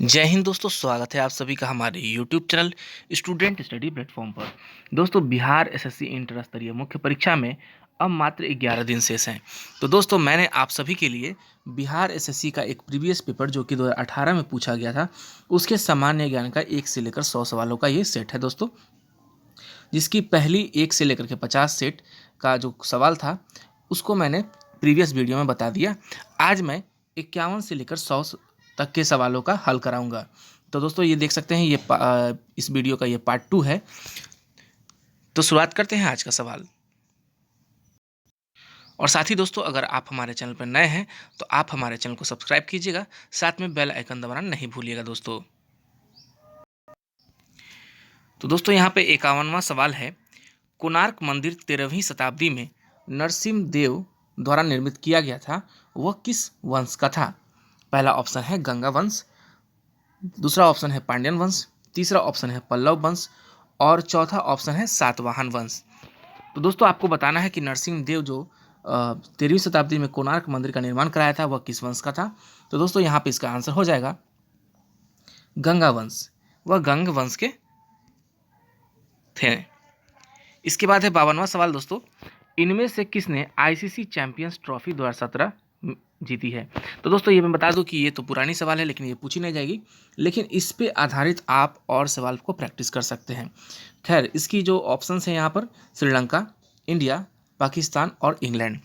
जय हिंद दोस्तों, स्वागत है आप सभी का हमारे YouTube channel student study platform पर। दोस्तों, बिहार एसएससी इंटर स्तरीय मुख्य परीक्षा में अब मात्र 11 दिन शेष हैं। तो दोस्तों, मैंने आप सभी के लिए बिहार एसएससी का एक प्रीवियस पेपर जो कि 2018 में पूछा गया था, उसके सामान्य ज्ञान का 1 से लेकर 100 सवालों का ये सेट है दोस्तों, जिसकी पहली 1 से लेकर के 50 सेट का जो सवाल था उसको मैंने प्रीवियस वीडियो में बता दिया। आज मैं 51 से लेकर 100 तक के सवालों का हल कराऊंगा। तो दोस्तों, ये देख सकते हैं, इस वीडियो का ये पार्ट 2 है। तो शुरुआत करते हैं आज का सवाल। और साथ ही दोस्तों, अगर आप हमारे चैनल पर नए हैं तो आप हमारे चैनल को सब्सक्राइब कीजिएगा, साथ में बेल आइकन दबाना नहीं भूलिएगा दोस्तों। तो दोस्तों, यहाँ पे 51वां सवाल है, कोणार्क मंदिर 13वीं शताब्दी में नरसिम्ह देव द्वारा निर्मित किया गया था, वह किस वंश का था? पहला ऑप्शन है गंगा वंश, दूसरा ऑप्शन है पांड्यन वंश, तीसरा ऑप्शन है पल्लव वंश और चौथा ऑप्शन है सातवाहन वंश। तो दोस्तों, आपको बताना है कि नरसिंह देव जो 13वीं शताब्दी में कोणार्क मंदिर का निर्माण कराया था, वह किस वंश का था? तो दोस्तों, यहाँ पे इसका आंसर हो जाएगा गंगा वंश। वह गंग वंश के थे। इसके बाद है 52वां सवाल दोस्तों, इनमें से किसने आईसीसी चैंपियंस ट्रॉफी 2017 जीती है? तो दोस्तों, ये मैं बता दूं कि ये तो पुरानी सवाल है, लेकिन ये पूछी नहीं जाएगी, लेकिन इस पे आधारित आप और सवाल को प्रैक्टिस कर सकते हैं। खैर, इसकी जो ऑप्शंस हैं यहाँ पर श्रीलंका, इंडिया, पाकिस्तान और इंग्लैंड,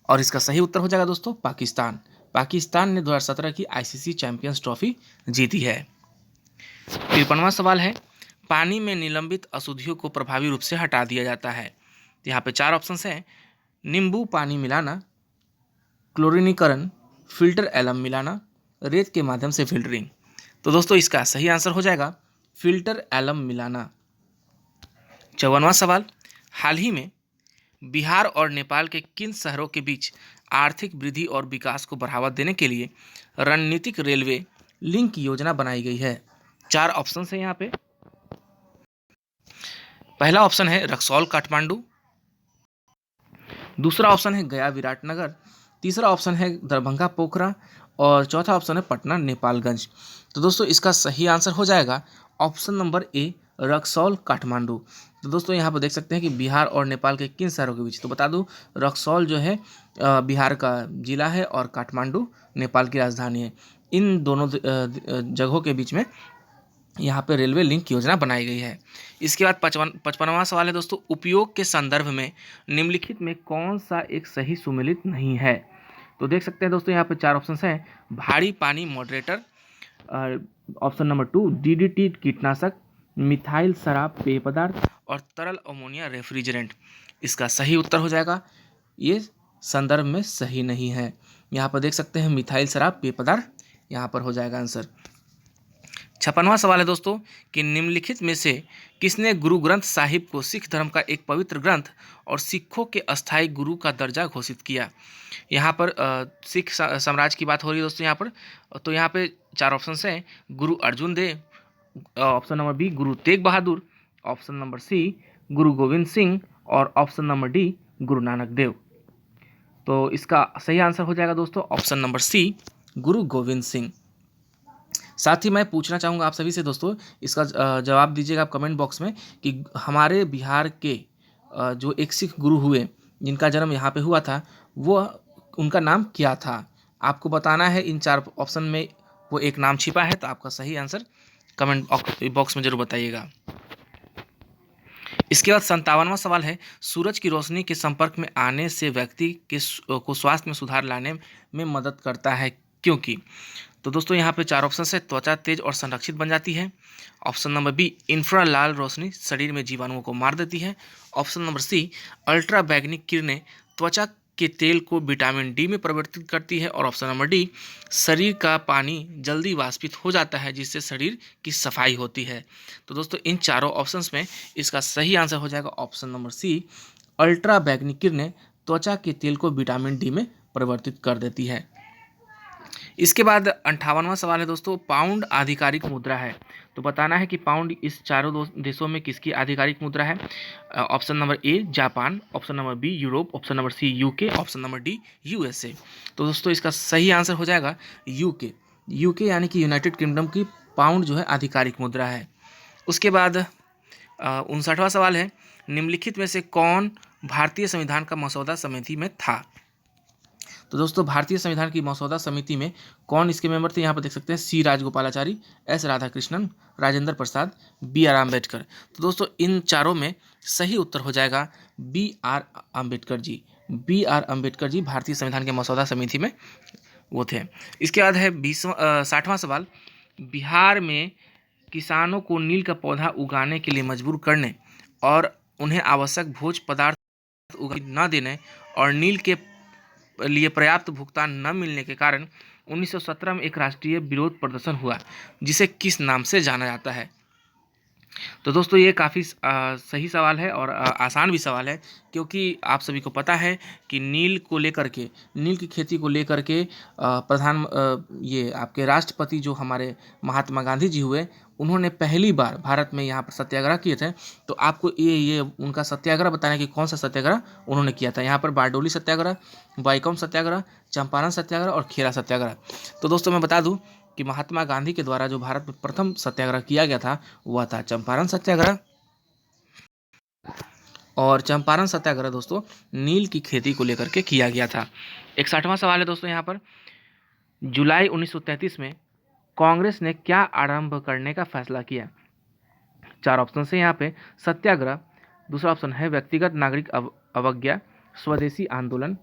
और इसका सही उत्तर हो जाएगा दोस्तों पाकिस्तान। पाकिस्तान ने 2017 की आईसीसी चैंपियंस ट्रॉफी जीती है। 53वां सवाल है, पानी में निलंबित अशुद्धियों को प्रभावी रूप से हटा दिया जाता है। यहाँ पे 4 ऑप्शंस हैं, नींबू पानी मिलाना, क्लोरीनीकरण, फिल्टर एलम मिलाना, रेत के माध्यम से फिल्टरिंग। तो दोस्तों, इसका सही आंसर हो जाएगा फिल्टर एलम मिलाना। 54वां सवाल, हाल ही में बिहार और नेपाल के किन शहरों के बीच आर्थिक वृद्धि और विकास को बढ़ावा देने के लिए रणनीतिक रेलवे लिंक योजना बनाई गई है? 4 ऑप्शन है यहाँ पे। पहला ऑप्शन है रक्सौल काठमांडू, दूसरा ऑप्शन है गया विराटनगर, तीसरा ऑप्शन है दरभंगा पोखरा और चौथा ऑप्शन है पटना नेपालगंज। तो दोस्तों, इसका सही आंसर हो जाएगा ऑप्शन नंबर ए, रक्सौल काठमांडू। तो दोस्तों, यहाँ पर देख सकते हैं कि बिहार और नेपाल के किन शहरों के बीच, तो बता दूं, रक्सौल जो है बिहार का जिला है और काठमांडू नेपाल की राजधानी है। इन दोनों जगहों के बीच में यहाँ पे रेलवे लिंक योजना बनाई गई है। इसके बाद 55वां सवाल है दोस्तों, उपयोग के संदर्भ में निम्नलिखित में कौन सा एक सही सुमेलित नहीं है? तो देख सकते हैं दोस्तों, यहाँ पे 4 ऑप्शन हैं, भारी पानी मॉडरेटर, ऑप्शन नंबर 2 डीडीटी कीटनाशक, मिथाइल शराब पेय पदार्थ और तरल अमोनिया रेफ्रिजरेंट। इसका सही उत्तर हो जाएगा, ये संदर्भ में सही नहीं है। यहाँ पर देख सकते हैं मिथाइल शराब पेय पदार्थ, यहाँ पर हो जाएगा आंसर। 56वां सवाल है दोस्तों कि निम्नलिखित में से किसने गुरु ग्रंथ साहिब को सिख धर्म का एक पवित्र ग्रंथ और सिखों के अस्थायी गुरु का दर्जा घोषित किया? यहाँ पर सिख साम्राज्य की बात हो रही है दोस्तों यहाँ पर। तो यहाँ पे 4 ऑप्शन हैं, गुरु अर्जुन देव, option number B Guru Tegh Bahadur, option number सी गुरु गोविंद सिंह और option number D Guru Nanak Dev. तो इसका सही आंसर हो जाएगा दोस्तों ऑप्शन नंबर सी, गुरु गोविंद सिंह। साथ ही मैं पूछना चाहूँगा आप सभी से दोस्तों, इसका जवाब दीजिएगा आप कमेंट बॉक्स में कि हमारे बिहार के जो एक सिख गुरु हुए जिनका जन्म यहाँ पे हुआ था, वो उनका नाम क्या था? आपको बताना है। इन 4 ऑप्शन में वो एक नाम छिपा है, तो आपका सही आंसर कमेंट बॉक्स में जरूर बताइएगा। इसके बाद 57वां सवाल है, सूरज की रोशनी के संपर्क में आने से व्यक्ति को स्वास्थ्य में सुधार लाने में मदद करता है, क्योंकि? तो दोस्तों, यहाँ पे 4 ऑप्शन है, त्वचा तेज और संरक्षित बन जाती है, ऑप्शन नंबर बी इंफ्रा लाल रोशनी शरीर में जीवाणुओं को मार देती है, ऑप्शन नंबर सी अल्ट्रा बैगनी किरणें त्वचा के तेल को विटामिन डी में परिवर्तित करती है, और ऑप्शन नंबर डी शरीर का पानी जल्दी वाष्पित हो जाता है जिससे शरीर की सफाई होती है। तो दोस्तों, इन चारों ऑप्शंस में इसका सही आंसर हो जाएगा ऑप्शन नंबर सी, अल्ट्रा बैगनी किरणें त्वचा के तेल को विटामिन डी में परिवर्तित कर देती है। इसके बाद 58वां सवाल है दोस्तों, पाउंड आधिकारिक मुद्रा है, तो बताना है कि पाउंड इस चारों देशों में किसकी आधिकारिक मुद्रा है? Option number A Japan, option number B Europe, option number C UK, option number D USA. तो दोस्तों, इसका सही आंसर हो जाएगा यूके। यूके यानी कि यूनाइटेड किंगडम की पाउंड जो है आधिकारिक मुद्रा है। उसके बाद 59वां सवाल है, निम्नलिखित में से कौन भारतीय संविधान का मसौदा समिति में था? तो दोस्तों भारतीय संविधान की मसौदा समिति में कौन इसके मेंबर थे? यहाँ पर देख सकते हैं C Rajagopalachari, S Radhakrishnan, Rajendra Prasad, B R Ambedkar. तो दोस्तों इन चारों में सही उत्तर हो जाएगा B R Ambedkar ji. B R Ambedkar ji भारतीय संविधान के मसौदा समिति में वो थे। इसके बाद है 60वां सवाल, बिहार में किसानों को नील का पौधा उगाने के लिए मजबूर करने और उन्हें आवश्यक भोज्य पदार्थ न देने और नील के लिए पर्याप्त भुगतान न मिलने के कारण 1917 में एक राष्ट्रीय विरोध प्रदर्शन हुआ, जिसे किस नाम से जाना जाता है? तो दोस्तों ये काफ़ी सही सवाल है और आसान भी सवाल है, क्योंकि आप सभी को पता है कि नील को लेकर के, नील की खेती को लेकर के ये आपके राष्ट्रपति जो हमारे महात्मा गांधी जी हुए, उन्होंने पहली बार भारत में यहाँ पर सत्याग्रह किए थे। तो आपको ये उनका सत्याग्रह बताना कि कौन सा सत्याग्रह उन्होंने किया था। यहाँ पर बारडोली सत्याग्रह, वाइकोम सत्याग्रह, चंपारण सत्याग्रह और खेड़ा सत्याग्रह। तो दोस्तों मैं बता दूं कि महात्मा गांधी के द्वारा जो भारत में प्रथम सत्याग्रह किया गया था वह था चंपारण सत्याग्रह। और चंपारण सत्याग्रह दोस्तों नील की खेती को लेकर के किया गया था। 61वां सवाल है दोस्तों यहाँ पर, जुलाई 1933 में कांग्रेस ने क्या आरंभ करने का फैसला किया? 4 ऑप्शन है यहाँ पे, सत्याग्रह, दूसरा ऑप्शन है व्यक्तिगत नागरिक अवज्ञा, स्वदेशी आंदोलन,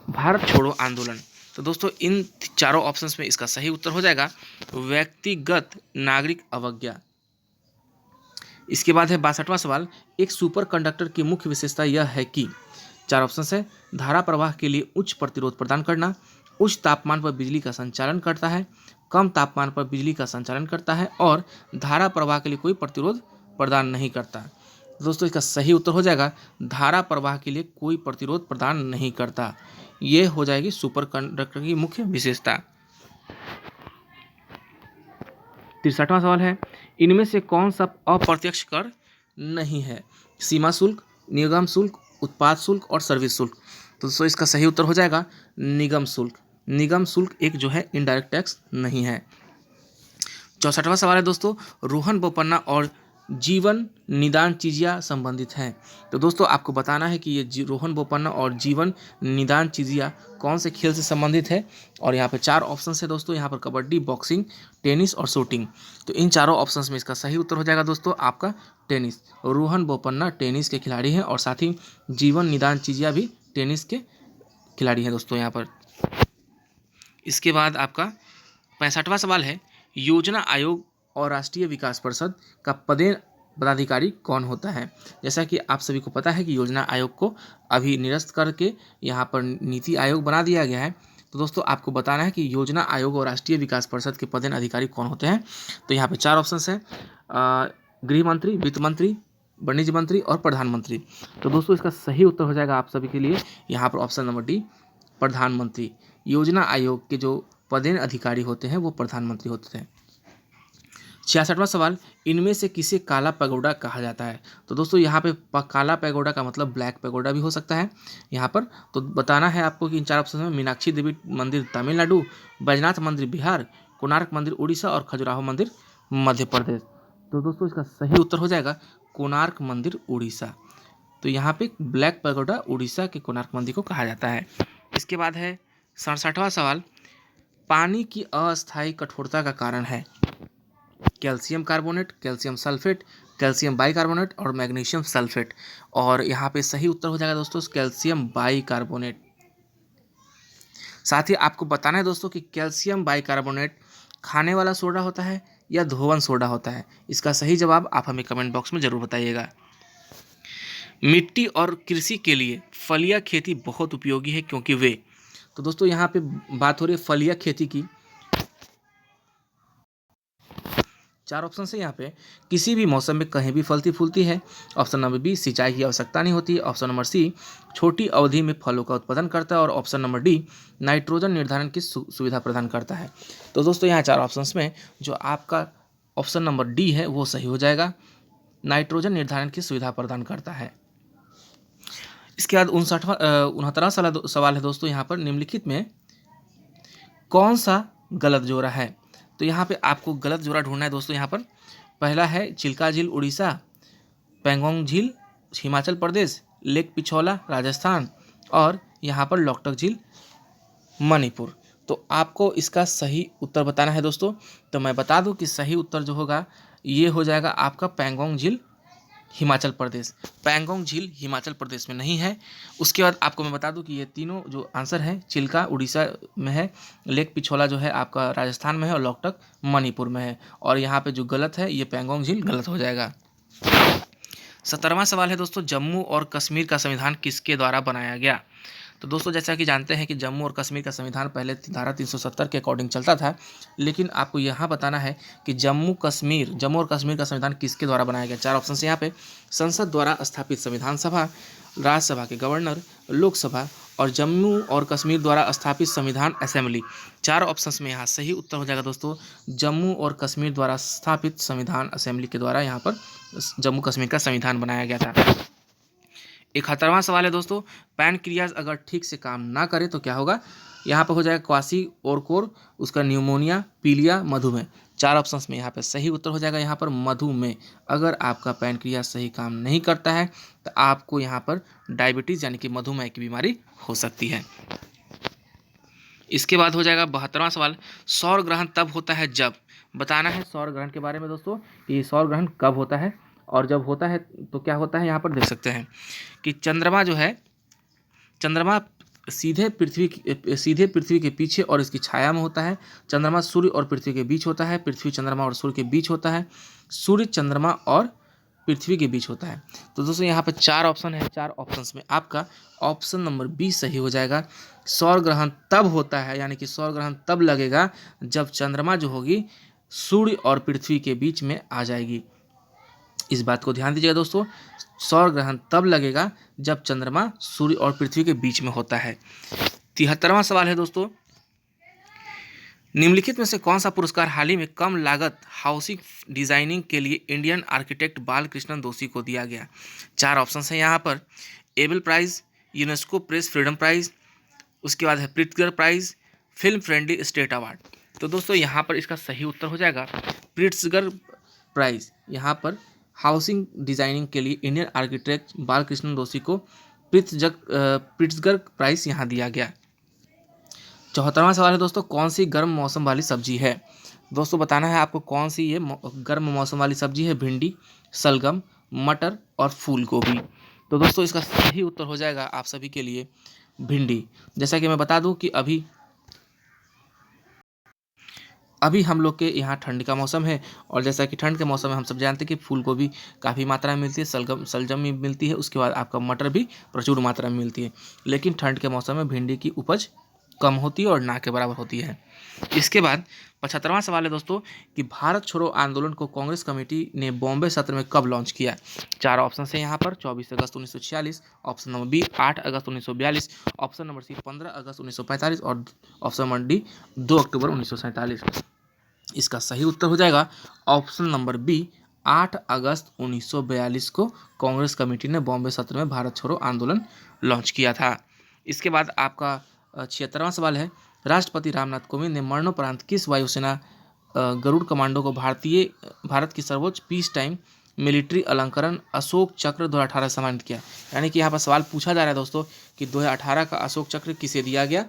भारत छोड़ो आंदोलन। तो दोस्तों इन चारों ऑप्शंस में इसका सही उत्तर हो जाएगा व्यक्तिगत नागरिक अवज्ञा। इसके बाद है 62वां सवाल, एक सुपर कंडक्टर की मुख्य विशेषता यह है कि, 4 ऑप्शन है, धारा प्रवाह के लिए उच्च प्रतिरोध प्रदान करना, उच्च तापमान पर बिजली का संचालन करता है, कम तापमान पर बिजली का संचालन करता है और धारा प्रवाह के लिए कोई प्रतिरोध प्रदान नहीं करता। दोस्तों इसका सही उत्तर हो जाएगा धारा प्रवाह के लिए कोई प्रतिरोध प्रदान नहीं करता। ये हो जाएगी सुपर कंडक्टर की मुख्य विशेषता। 63वां सवाल है, इनमें से कौन सा अप्रत्यक्ष कर नहीं है? सीमा शुल्क, निगम शुल्क, उत्पाद शुल्क और सर्विस शुल्क। तो दोस्तों इसका सही उत्तर हो जाएगा निगम शुल्क। निगम शुल्क एक जो है इनडायरेक्ट टैक्स नहीं है। 64वां सवाल है दोस्तों, रोहन बोपन्ना और जीवन निदान चीजिया संबंधित हैं। तो दोस्तों आपको बताना है कि ये रोहन बोपन्ना और जीवन निदान चीजिया कौन से खेल से संबंधित है। और यहाँ पे 4 ऑप्शन है दोस्तों, यहाँ पर कबड्डी, बॉक्सिंग, टेनिस और शूटिंग। तो इन चारों ऑप्शंस में इसका सही उत्तर हो जाएगा दोस्तों आपका टेनिस। रोहन बोपन्ना टेनिस के खिलाड़ी हैं और साथ ही जीवन निदान चीजिया भी टेनिस के खिलाड़ी हैं दोस्तों यहाँ पर। इसके बाद आपका 65वां सवाल है, योजना आयोग और राष्ट्रीय विकास परिषद का पदाधिकारी कौन होता है? जैसा कि आप सभी को पता है कि योजना आयोग को अभी निरस्त करके यहाँ पर नीति आयोग बना दिया गया है। तो दोस्तों आपको बताना है कि योजना आयोग और राष्ट्रीय विकास परिषद के पदाधिकारी कौन होते हैं। तो यहाँ पे 4 ऑप्शन है, गृह मंत्री, वित्त मंत्री, वाणिज्य मंत्री और प्रधानमंत्री। तो दोस्तों इसका सही उत्तर हो जाएगा आप सभी के लिए यहाँ पर ऑप्शन नंबर डी, प्रधानमंत्री। योजना आयोग के जो पदाधिकारी होते हैं वो प्रधानमंत्री होते हैं। 66वां सवाल, इनमें से किसे काला पैगोडा कहा जाता है? तो दोस्तों यहाँ पे काला पैगोडा का मतलब ब्लैक पैगोडा भी हो सकता है यहाँ पर। तो बताना है आपको कि इन 4 ऑप्शन में मीनाक्षी देवी मंदिर तमिलनाडु, बैजनाथ मंदिर बिहार, कोणार्क मंदिर उड़ीसा और खजुराहो मंदिर मध्य प्रदेश। तो दोस्तों इसका सही उत्तर हो जाएगा कोणार्क मंदिर उड़ीसा। तो यहाँ पे ब्लैक पैगोडा उड़ीसा के कोणार्क मंदिर को कहा जाता है। इसके बाद है 67वां सवाल, पानी की अस्थायी कठोरता का कारण है? Calcium carbonate, calcium sulphate, calcium bicarbonate और मैग्नीशियम सल्फेट। और यहाँ पे सही उत्तर हो जाएगा दोस्तों कैल्शियम बाइकार्बोनेट। साथ ही आपको बताना है दोस्तों कि कैल्शियम बाइकार्बोनेट खाने वाला सोडा होता है या धोवन सोडा होता है। इसका सही जवाब आप हमें कमेंट बॉक्स में जरूर बताइएगा। मिट्टी और कृषि के लिए फलिया खेती बहुत उपयोगी है क्योंकि वे, तो दोस्तों यहाँ पे बात हो रही है फलिया खेती की। 4 ऑप्शन है यहाँ पे, किसी भी मौसम में कहीं भी फलती फूलती है। ऑप्शन नंबर बी, सिंचाई की आवश्यकता नहीं होती। ऑप्शन नंबर सी, छोटी अवधि में फलों का उत्पादन करता है। और ऑप्शन नंबर डी, नाइट्रोजन निर्धारण की सुविधा प्रदान करता है। तो दोस्तों यहाँ 4 ऑप्शन में जो आपका ऑप्शन नंबर डी है वो सही हो जाएगा, नाइट्रोजन निर्धारण की सुविधा प्रदान करता है। इसके बाद 69वां सवाल है दोस्तों यहाँ पर, निम्नलिखित में कौन सा गलत जोड़ा है? तो यहाँ पे आपको गलत जोड़ा ढूंढना है दोस्तों। यहाँ पर पहला है चिल्का झील उड़ीसा, पैंगोंग झील हिमाचल प्रदेश, लेक पिछोला राजस्थान और यहाँ पर लोकटक झील मणिपुर। तो आपको इसका सही उत्तर बताना है दोस्तों। तो मैं बता दूं कि सही उत्तर जो होगा ये हो जाएगा आपका पैंगोंग झील हिमाचल प्रदेश। पैंगोंग झील हिमाचल प्रदेश में नहीं है। उसके बाद आपको मैं बता दूं कि ये तीनों जो आंसर है, चिल्का उड़ीसा में है, लेक पिछोला जो है आपका राजस्थान में है और लोकटक मणिपुर में है। और यहाँ पे जो गलत है ये पैंगोंग झील गलत हो जाएगा। 17वां सवाल है दोस्तों, जम्मू और कश्मीर का संविधान किसके द्वारा बनाया गया? तो दोस्तों जैसा कि जानते हैं कि जम्मू और कश्मीर का संविधान पहले धारा 370 के अकॉर्डिंग चलता था, लेकिन आपको यहाँ बताना है कि जम्मू और कश्मीर का संविधान किसके द्वारा बनाया गया। 4 ऑप्शन यहाँ पे, संसद द्वारा स्थापित संविधान सभा, राज्यसभा के गवर्नर, लोकसभा और जम्मू और कश्मीर द्वारा स्थापित संविधान असेंबली। 4 ऑप्शंस में यहाँ सही उत्तर हो जाएगा दोस्तों, जम्मू और कश्मीर द्वारा स्थापित संविधान असेंबली के द्वारा यहाँ पर जम्मू कश्मीर का संविधान बनाया गया था। 71वां सवाल है दोस्तों, पैनक्रियाज अगर ठीक से काम ना करे तो क्या होगा? यहाँ पर हो जाएगा क्वासी ओरकोर, उसका न्यूमोनिया, पीलिया, मधुमेह। 4 ऑप्शंस में यहाँ पे सही उत्तर हो जाएगा यहाँ पर मधुमेह। अगर आपका पैनक्रियाज सही काम नहीं करता है तो आपको यहाँ पर डायबिटीज़ यानी कि मधुमेह की बीमारी हो सकती है। इसके बाद हो जाएगा 72वां सवाल, सौर ग्रहण तब होता है जब, बताना है सौर ग्रहण के बारे में दोस्तों, ये सौर ग्रहण कब होता है और जब होता है तो क्या होता है। यहाँ पर देख सकते हैं कि चंद्रमा जो है, चंद्रमा सीधे पृथ्वी के पीछे और इसकी छाया में होता है। चंद्रमा सूर्य और पृथ्वी के बीच होता है, पृथ्वी चंद्रमा और सूर्य के बीच होता है, सूर्य चंद्रमा और पृथ्वी के बीच होता है। तो दोस्तों यहाँ पर 4 ऑप्शन है, 4 ऑप्शंस में आपका ऑप्शन नंबर बी सही हो जाएगा। सौर ग्रहण तब होता है, यानी कि सौर ग्रहण तब लगेगा जब चंद्रमा जो होगी सूर्य और पृथ्वी के बीच में आ जाएगी। इस बात को ध्यान दीजिएगा दोस्तों, सौर ग्रहण तब लगेगा जब चंद्रमा सूर्य और पृथ्वी के बीच में होता है। 73वां सवाल है दोस्तों, निम्नलिखित में से कौन सा पुरस्कार हाल ही में कम लागत हाउसिंग डिजाइनिंग के लिए इंडियन आर्किटेक्ट बालकृष्ण दोषी को दिया गया? 4 ऑप्शन है यहाँ पर, Abel prize, UNESCO press freedom prize, उसके बाद है Pritzker prize, film friendly state award. तो दोस्तों यहाँ पर इसका सही उत्तर हो जाएगा प्रिट्जगर प्राइज। यहाँ पर हाउसिंग डिजाइनिंग के लिए इंडियन आर्किटेक्ट बालकृष्ण दोषी को प्रिट्जगर प्राइज यहाँ दिया गया। 74वां सवाल है दोस्तों, कौन सी गर्म मौसम वाली सब्जी है? दोस्तों बताना है आपको कौन सी ये गर्म मौसम वाली सब्जी है। भिंडी, सलगम, मटर और फूल गोभी। तो दोस्तों इसका सही उत्तर हो जाएगा आप सभी के लिए भिंडी। जैसा कि मैं बता दूं कि अभी हम लोग के यहाँ ठंड का मौसम है और जैसा कि ठंड के मौसम में हम सब जानते हैं कि फूल गोभी काफ़ी मात्रा में मिलती है, सलजम में मिलती है, उसके बाद आपका मटर भी प्रचुर मात्रा में मिलती है। लेकिन ठंड के मौसम में भिंडी की उपज कम होती है और ना के बराबर होती है। इसके बाद 75वां सवाल है दोस्तों कि भारत छोड़ो आंदोलन को कांग्रेस कमेटी ने बॉम्बे सत्र में कब लॉन्च किया? 4 ऑप्शन है यहाँ पर, 24 अगस्त 1946, ऑप्शन नंबर बी 8 अगस्त 1942, ऑप्शन नंबर सी 15 अगस्त 1945 और ऑप्शन नंबर डी 2 अक्टूबर 1947। इसका सही उत्तर हो जाएगा ऑप्शन नंबर बी 8 अगस्त 1942 को कांग्रेस कमेटी ने बॉम्बे सत्र में भारत छोड़ो आंदोलन लॉन्च किया था। इसके बाद आपका 76वां सवाल है, राष्ट्रपति रामनाथ कोविंद ने मरणोपरांत किस वायुसेना गरुड़ कमांडो को भारत की सर्वोच्च पीस टाइम मिलिट्री अलंकरण अशोक चक्र 2018 सम्मानित किया? यानी कि यहाँ पर सवाल पूछा जा रहा है दोस्तों कि 2018 का अशोक चक्र किसे दिया गया?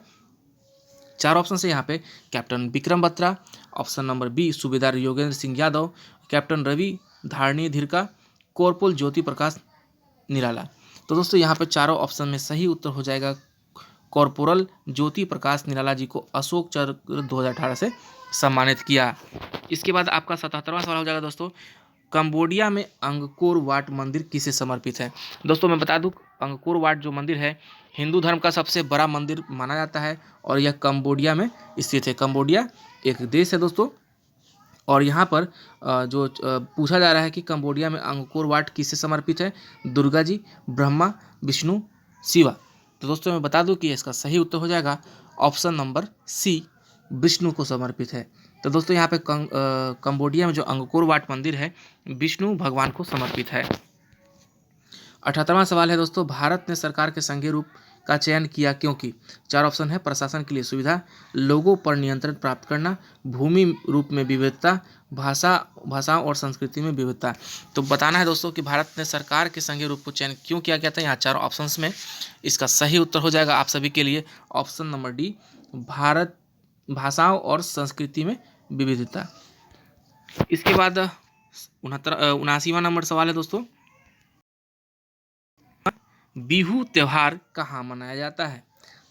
4 ऑप्शन है यहाँ पे, captain Vikram Batra, option number B सूबेदार योगेंद्र सिंह यादव, कैप्टन रवि धारणी धिरका, कॉर्पोरल ज्योति प्रकाश निराला। तो दोस्तों यहाँ पे चारों ऑप्शन में सही उत्तर हो जाएगा कॉर्पोरल ज्योति प्रकाश निराला जी को अशोक चक्र 2018 से सम्मानित किया। इसके बाद आपका 77वां सवाल हो जाएगा दोस्तों, कंबोडिया में अंगकोर वाट मंदिर किसे समर्पित है? दोस्तों मैं बता दूं अंगकोर वाट जो मंदिर है हिंदू धर्म का सबसे बड़ा मंदिर माना जाता है और यह कंबोडिया में स्थित है। कंबोडिया एक देश है दोस्तों और यहाँ पर जो पूछा जा रहा है कि कंबोडिया में अंगकोर वाट किसे समर्पित है? दुर्गा जी, ब्रह्मा, विष्णु, शिवा। तो दोस्तों मैं बता दूं कि इसका सही उत्तर हो जाएगा ऑप्शन नंबर सी विष्णु को समर्पित है। तो दोस्तों यहाँ पे कंबोडिया में जो अंगकोर वाट मंदिर है विष्णु भगवान को समर्पित है। 78वां सवाल है दोस्तों, भारत ने सरकार के संघीय रूप का चयन किया क्योंकि? चार ऑप्शन है प्रशासन के लिए सुविधा, लोगों पर नियंत्रण प्राप्त करना, भूमि रूप में विविधता, भाषाओं और संस्कृति में विविधता। तो बताना है दोस्तों कि भारत ने सरकार के संघीय रूप को चयन क्यों किया गया था यहाँ चार ऑप्शंस में। इसका सही उत्तर हो जाएगा आप सभी के लिए ऑप्शन नंबर डी, भारत भाषाओं और संस्कृति में विविधता। इसके बाद 79वां नंबर सवाल है दोस्तों, बिहू त्योहार कहाँ मनाया जाता है?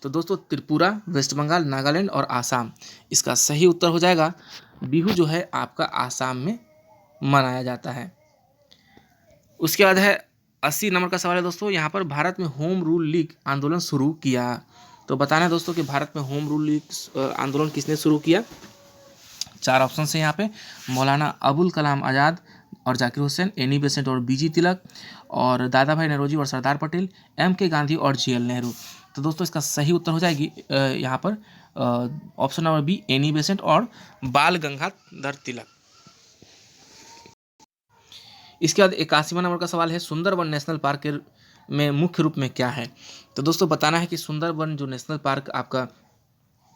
तो दोस्तों त्रिपुरा, वेस्ट बंगाल, नागालैंड और आसाम। इसका सही उत्तर हो जाएगा बिहू जो है आपका आसाम में मनाया जाता है। उसके बाद है 80 नंबर का सवाल है दोस्तों, यहाँ पर भारत में होम रूल लीग आंदोलन शुरू किया। तो बताना है दोस्तों कि भारत में होम रूल लीग आंदोलन किसने शुरू किया? चार ऑप्शन है यहाँ पे, मौलाना अबुल कलाम आज़ाद और जाकिर हुसैन, एनी बेसेंट और बीजी तिलक, और दादा भाई नौरोजी और सरदार पटेल, MK गांधी और GL नेहरू। तो दोस्तों इसका सही उत्तर हो जाएगी यहाँ पर option number B, Annie Besant और बाल गंगाधर तिलक। इसके बाद 81वां नंबर का सवाल है, सुंदरबन नेशनल पार्क में मुख्य रूप में क्या है? तो दोस्तों बताना है कि सुंदरबन जो नेशनल पार्क आपका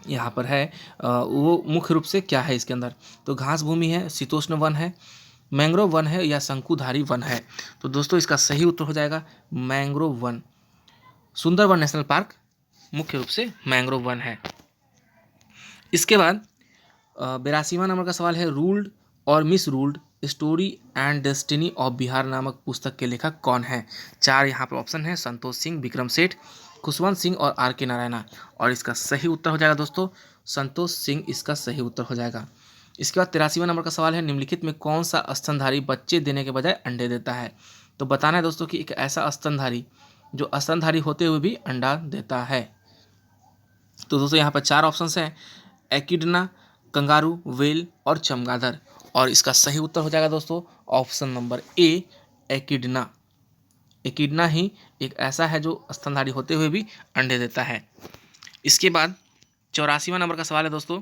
यहाँ पर है वो मुख्य रूप से क्या है इसके अंदर? तो घास भूमि है, शीतोष्ण वन है, मैंग्रोव वन है या शंकुधारी वन है? तो दोस्तों इसका सही उत्तर हो जाएगा mangrove one. Sundarban national park मुख्य रूप से मैंग्रोव वन है। इसके बाद 82वां नंबर का सवाल है, रूल्ड और miss ruled story and destiny of Bihar नामक पुस्तक के लेखक कौन है? चार यहाँ पर ऑप्शन है, संतोष सिंह, विक्रम सेठ, खुशवंत सिंह और RK नारायणा। और इसका सही उत्तर हो जाएगा दोस्तों संतोष सिंह, इसका सही उत्तर हो जाएगा। इसके बाद 83वां नंबर का सवाल है, निम्नलिखित में कौन सा स्तनधारी बच्चे देने के बजाय अंडे देता है? तो बताना है दोस्तों कि एक ऐसा स्तनधारी जो स्तनधारी होते हुए भी अंडा देता है। तो दोस्तों यहाँ पर चार ऑप्शन हैं, एकिडना, कंगारू, वेल और चमगादड़। और इसका सही उत्तर हो जाएगा दोस्तों ऑप्शन नंबर ए, एकिडना। एकिडना ही एक ऐसा है जो स्तनधारी होते हुए भी अंडे देता है। इसके बाद 84वां नंबर का सवाल है दोस्तों,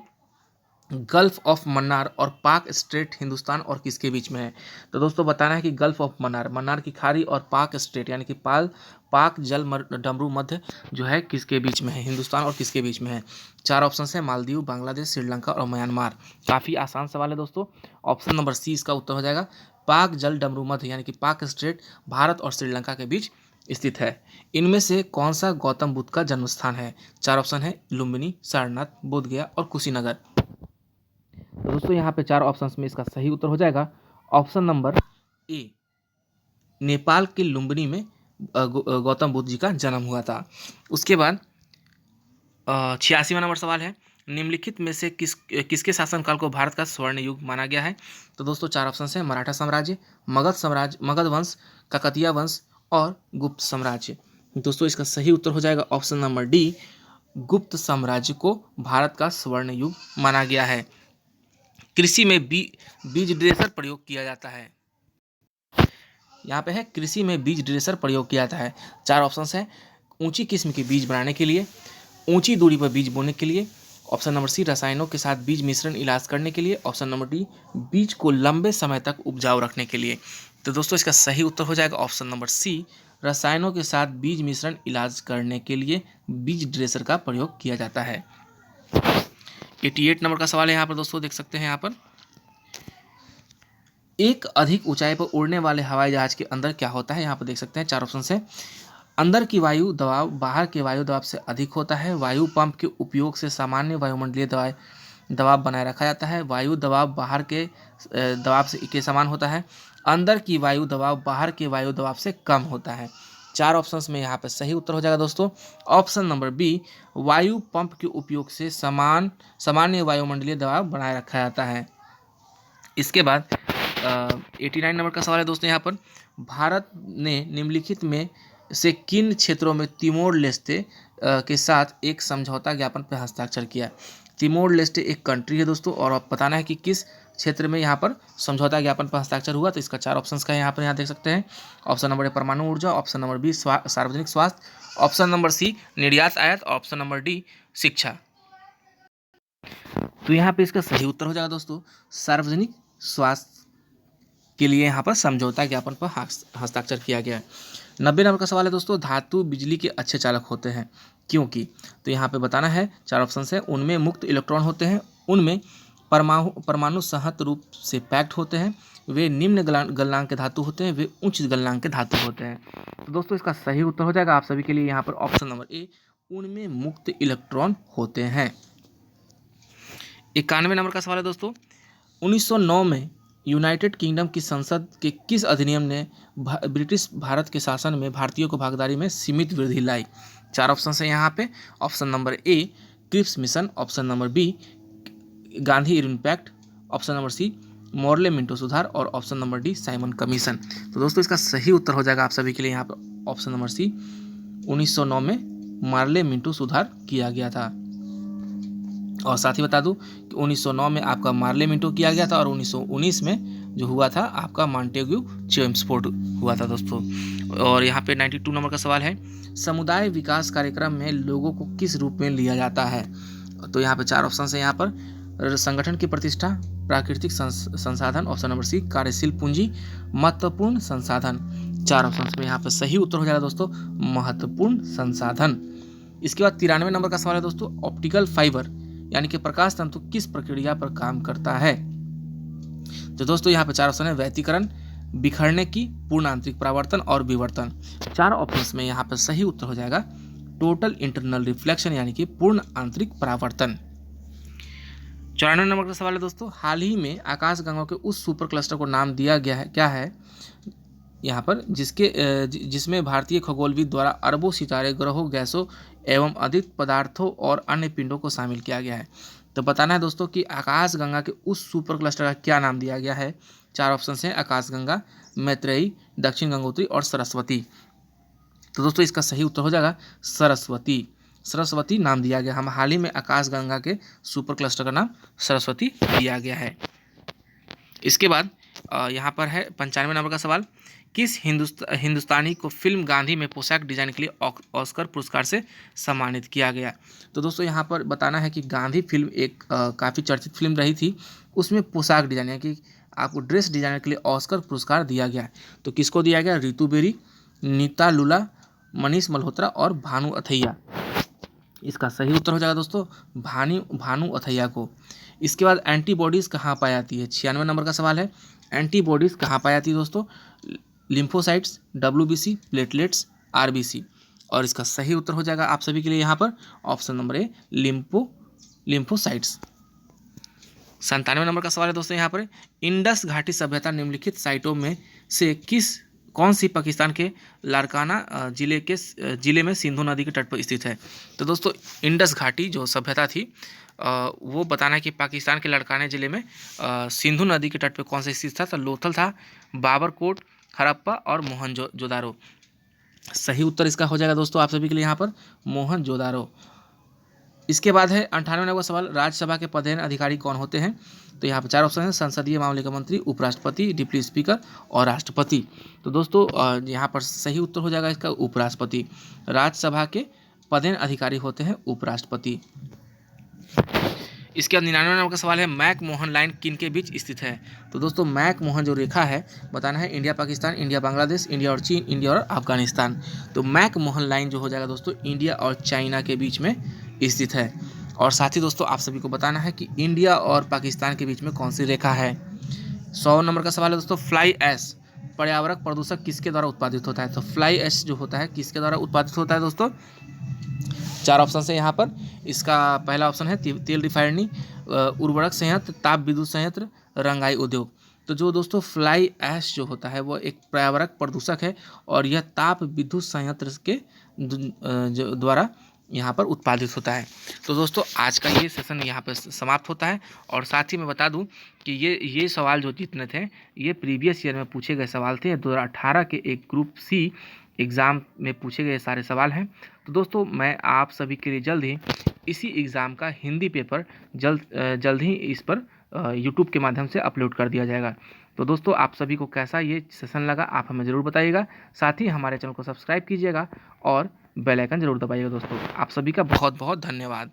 गल्फ ऑफ मन्नार और पाक स्ट्रेट हिंदुस्तान और किसके बीच में है? तो दोस्तों बताना है कि गल्फ ऑफ मन्नार की खाड़ी और पाक स्ट्रेट यानी कि पाक जल डमरू मध्य जो है किसके बीच में है? हिंदुस्तान और किसके बीच में है? चार ऑप्शन है, मालदीव, बांग्लादेश, श्रीलंका और म्यांमार। काफ़ी आसान सवाल है दोस्तों, ऑप्शन नंबर सी इसका उत्तर हो जाएगा, पाक जल डमरू मध्य यानी कि पाक स्ट्रेट भारत और श्रीलंका के बीच स्थित है। इनमें से कौन सा गौतम बुद्ध का जन्म स्थान है? चार ऑप्शन है, लुम्बिनी, सारनाथ, बोधगया और कुशीनगर। तो दोस्तों यहाँ पे चार ऑप्शंस में इसका सही उत्तर हो जाएगा ऑप्शन नंबर ए, नेपाल के लुम्बिनी में गौतम बुद्ध जी का जन्म हुआ था। उसके बाद 86वां नंबर सवाल है, निम्नलिखित में से किसके शासनकाल को भारत का स्वर्ण युग माना गया है? तो दोस्तों चार ऑप्शन हैं, मराठा साम्राज्य, मगध वंश, काकतीय वंश और गुप्त साम्राज्य। दोस्तों इसका सही उत्तर हो जाएगा ऑप्शन नंबर डी, गुप्त साम्राज्य को भारत का स्वर्ण युग माना गया है। कृषि में बीज ड्रेसर प्रयोग किया जाता है। यहाँ पे है कृषि में बीज ड्रेसर प्रयोग किया जाता है। चार ऑप्शंस हैं, ऊंची किस्म के बीज बनाने के लिए, ऊंची दूरी पर बीज बोने के लिए, ऑप्शन नंबर सी रसायनों के साथ बीज मिश्रण इलाज करने के लिए, ऑप्शन नंबर डी बीज को लंबे समय तक उपजाऊ रखने के लिए। तो दोस्तों इसका सही उत्तर हो जाएगा ऑप्शन नंबर सी, रसायनों के साथ बीज मिश्रण इलाज करने के लिए बीज ड्रेसर का प्रयोग किया जाता है। 88 नंबर का सवाल है यहाँ पर दोस्तों, देख सकते हैं यहाँ पर, एक अधिक ऊंचाई पर उड़ने वाले हवाई जहाज के अंदर क्या होता है? यहाँ पर देख सकते हैं चार ऑप्शन है, अंदर की वायु दबाव बाहर के वायु दबाव से अधिक होता है, वायु पंप के उपयोग से सामान्य वायुमंडलीय दबाव बनाए रखा जाता है, वायु दबाव बाहर के दबाव से के समान होता है, अंदर की वायु दबाव बाहर के वायु दबाव से कम होता है। चार ऑप्शंस में यहाँ पर सही उत्तर हो जाएगा दोस्तों ऑप्शन नंबर बी, वायु पंप के उपयोग से सामान्य वायुमंडलीय दबाव बनाए रखा जाता है। इसके बाद 89 नंबर का सवाल है दोस्तों यहाँ पर, भारत ने निम्नलिखित में से किन क्षेत्रों में तिमोर लेस्टे के साथ एक समझौता ज्ञापन पर हस्ताक्षर किया? तिमोर लेस्टे एक कंट्री है दोस्तों, और आप बताना है कि किस क्षेत्र में यहाँ पर समझौता ज्ञापन पर हस्ताक्षर हुआ। तो इसका चार ऑप्शंस का यहाँ पर देख सकते हैं, ऑप्शन नंबर ए परमाणु ऊर्जा, ऑप्शन नंबर बी सार्वजनिक स्वास्थ्य, ऑप्शन नंबर सी निर्यात आयात, ऑप्शन नंबर डी शिक्षा। तो यहाँ पे इसका सही उत्तर हो जाएगा दोस्तों सार्वजनिक स्वास्थ्य के लिए यहाँ पर समझौता ज्ञापन पर हस्ताक्षर किया गया है। 90 नंबर का सवाल है दोस्तों, धातु बिजली के अच्छे चालक होते हैं क्योंकि, तो यहाँ पे बताना है, 4 ऑप्शन है। उनमें मुक्त इलेक्ट्रॉन होते हैं, उनमें परमाणु संहत रूप से पैक्ड होते हैं, वे निम्न गलनांक के धातु होते हैं, वे उच्च गलनांक के धातु होते हैं। तो दोस्तों इसका सही उत्तर हो जाएगा आप सभी के लिए यहाँ पर ऑप्शन नंबर ए, उनमें मुक्त इलेक्ट्रॉन होते हैं। 91 नंबर का सवाल है दोस्तों, 1909 में यूनाइटेड किंगडम की संसद के किस अधिनियम ने ब्रिटिश भारत के शासन में भारतीयों को भागीदारी में सीमित वृद्धि लाई? 4 ऑप्शन है यहाँ पे। Option number A, Cripps mission, option number B, Gandhi Irwin pact, option number C, Morley Minto सुधार, और option number D, Simon commission. तो दोस्तों इसका सही उत्तर हो जाएगा आप सभी के लिए यहाँ पर ऑप्शन नंबर सी, 1909 में मार्ले मिंटो सुधार किया गया था। और साथ ही बता दूं कि 1909 में आपका मार्ले मिंटो किया गया था और 1919 में जो हुआ था आपका मॉन्टेग्यू चेम्सफोर्ड हुआ था दोस्तों। और यहाँ पे 92 नंबर का सवाल है, समुदाय विकास कार्यक्रम में लोगों को किस रूप में लिया जाता है? तो यहाँ पे 4 ऑप्शन है यहाँ पर, संगठन की प्रतिष्ठा, प्राकृतिक संसाधन, ऑप्शन नंबर सी, कार्यशील पूंजी, महत्वपूर्ण संसाधन। 4 ऑप्शन में यहाँ पे सही उत्तर हो जाएगा दोस्तों महत्वपूर्ण संसाधन। इसके बाद 93 नंबर का सवाल है दोस्तों, ऑप्टिकल फाइबर यानी कि प्रकाश तंतु किस प्रक्रिया पर काम करता है? तो दोस्तों यहाँ पे 4 ऑप्शन है, व्यतिकरण, बिखरने की, पूर्ण आंतरिक परावर्तन और विवर्तन। 4 ऑप्शन में यहाँ पर सही उत्तर हो जाएगा टोटल इंटरनल रिफ्लेक्शन यानी कि पूर्ण आंतरिक परावर्तन। 94 नंबर का सवाल है दोस्तों, हाल ही में आकाशगंगा के उस सुपर क्लस्टर को नाम दिया गया है, क्या है यहाँ पर, जिसमें भारतीय खगोलविद द्वारा अरबों सितारे, ग्रहों, गैसों एवं अधिक पदार्थों और अन्य पिंडों को शामिल किया गया है? तो बताना है दोस्तों कि आकाशगंगा के उस सुपर क्लस्टर का क्या नाम दिया गया है? 4 ऑप्शन हैं, आकाशगंगा, मैत्रेयी, दक्षिण गंगोत्री और सरस्वती। तो दोस्तों इसका सही उत्तर हो जाएगा सरस्वती। सरस्वती नाम दिया गया, हम हाल ही में आकाशगंगा के सुपर क्लस्टर का नाम सरस्वती दिया गया है। इसके बाद यहाँ पर है 95 नंबर का सवाल, किस हिंदुस्तानी को फिल्म गांधी में पोशाक डिजाइन के लिए ऑस्कर पुरस्कार से सम्मानित किया गया? तो दोस्तों यहाँ पर बताना है कि गांधी फिल्म एक काफ़ी चर्चित फिल्म रही थी, उसमें पोशाक डिजाइन यानी कि आपको ड्रेस डिजाइनर के लिए ऑस्कर पुरस्कार दिया गया। तो किसको दिया गया? रितु बेरी, नीता लुला, मनीष मल्होत्रा और भानु अथैया। इसका सही उत्तर हो जाएगा दोस्तों भानु अथैया को। इसके बाद एंटीबॉडीज़ कहाँ पाई जाती है? 96 नंबर का सवाल है, एंटीबॉडीज़ कहाँ पाई जाती है दोस्तों? Lymphocytes, WBC, platelets, RBC। और इसका सही उत्तर हो जाएगा आप सभी के लिए यहाँ पर ऑप्शन नंबर ए, लिम्फोसाइट्स। 97 नंबर का सवाल है दोस्तों यहाँ पर, इंडस घाटी सभ्यता निम्नलिखित साइटों में से कौन सी पाकिस्तान के लारकाना जिले में सिंधु नदी के तट पर स्थित है? तो दोस्तों इंडस घाटी जो सभ्यता थी वो बताना है कि पाकिस्तान के लारकाना जिले में सिंधु नदी के तट पर कौन सा स्थित था? तो लोथल था, बाबरकोट, हड़प्पा और मोहनजोदारो। सही उत्तर इसका हो जाएगा दोस्तों आप सभी के लिए यहाँ पर मोहनजोदारो। इसके बाद है 98 नंबर सवाल, राज्यसभा के प्रधान अधिकारी कौन होते हैं? तो यहाँ पर 4 ऑप्शन है, संसदीय मामले के मंत्री, उपराष्ट्रपति, डिप्टी स्पीकर और राष्ट्रपति। तो दोस्तों यहाँ पर सही उत्तर हो जाएगा इसका उपराष्ट्रपति। राज्यसभा के प्रधान अधिकारी होते हैं उपराष्ट्रपति। इसके बाद 99 नंबर का सवाल है, मैक मोहन लाइन किन के बीच स्थित है? तो दोस्तों मैक मोहन जो रेखा है बताना है India Pakistan, India Bangladesh, India और चीन, इंडिया और अफगानिस्तान। तो मैक मोहन लाइन जो हो जाएगा दोस्तों इंडिया और चाइना के बीच में स्थित है। और साथ ही दोस्तों आप सभी को बताना है कि इंडिया और पाकिस्तान के बीच में कौन सी रेखा है। 100 नंबर का सवाल है दोस्तों, फ्लाई ऐश पर्यावरण प्रदूषक किसके द्वारा उत्पादित होता है? तो फ्लाई ऐश जो होता है किसके द्वारा उत्पादित होता है दोस्तों? 4 ऑप्शन है यहाँ पर। इसका पहला ऑप्शन है तेल रिफाइनरी, उर्वरक संयंत्र, ताप विद्युत संयंत्र, रंगाई उद्योग। तो जो दोस्तों फ्लाई ऐश जो होता है वो एक पर्यावरण प्रदूषक है और यह ताप विद्युत संयंत्र के द्वारा यहाँ पर उत्पादित होता है। तो दोस्तों आज का ये सेशन यहाँ पर समाप्त होता है। और साथ ही मैं बता दूं कि ये सवाल जो जितने थे ये प्रीवियस ईयर में पूछे गए सवाल थे। 2018 के एक ग्रुप सी एग्ज़ाम में पूछे गए सारे सवाल हैं। तो दोस्तों मैं आप सभी के लिए जल्द ही इसी एग्ज़ाम का हिंदी पेपर जल्द ही इस पर यूट्यूब के माध्यम से अपलोड कर दिया जाएगा। तो दोस्तों आप सभी को कैसा ये सेशन लगा आप हमें ज़रूर बताइएगा। साथ ही हमारे चैनल को सब्सक्राइब कीजिएगा और बेल आइकन जरूर दबाइएगा। दोस्तों आप सभी का बहुत बहुत धन्यवाद।